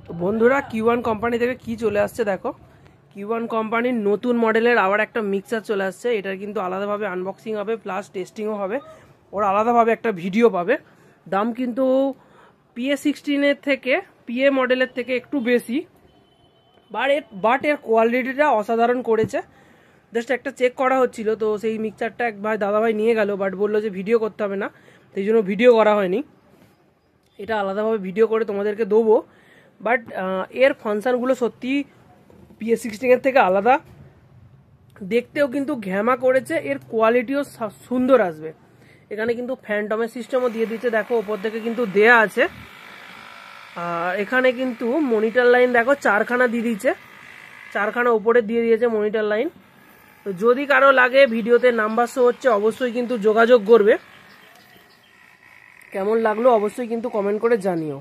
তো বন্ধুরা কিউ1 কোম্পানি থেকে কি চলে আসছে দেখো। কিউ1 কোম্পানির নতুন মডেলের আবার একটা মিক্সার চলে আসছে। এটার কিন্তু আলাদাভাবে আনবক্সিং হবে প্লাস টেস্টিংও হবে, ওরা আলাদাভাবে একটা ভিডিও পাবে। দাম কিন্তু PA16 থেকে PA মডেলের থেকে একটু বেশি, বাট এর কোয়ালিটিটা অসাধারণ করেছে। জাস্ট একটা চেক করা হচ্ছিল, তো সেই মিক্সারটা এক ভাই দাদাভাই নিয়ে গেল, বাট বললো যে ভিডিও করতে হবে না, সেই জন্য ভিডিও করা হয়নি। এটা আলাদাভাবে ভিডিও করে তোমাদেরকে দেবো। বাট এর ফাংশানগুলো সত্যি PA16 থেকে আলাদা, দেখতেও কিন্তু ঘ্যামা করেছে, এর কোয়ালিটিও সুন্দর আসবে। এখানে কিন্তু ফ্যান্টমের সিস্টেমও দিয়ে দিচ্ছে, দেখো ওপর থেকে কিন্তু দেয়া আছে। আর এখানে কিন্তু মনিটর লাইন দেখো 4খানা দিয়ে দিয়েছে, 4খানা উপরে দিয়ে দিয়েছে মনিটর লাইন। তো যদি কারো লাগে, ভিডিওতে নাম্বার শো হচ্ছে, অবশ্যই কিন্তু যোগাযোগ করবে। কেমন লাগলো অবশ্যই কিন্তু কমেন্ট করে জানিও।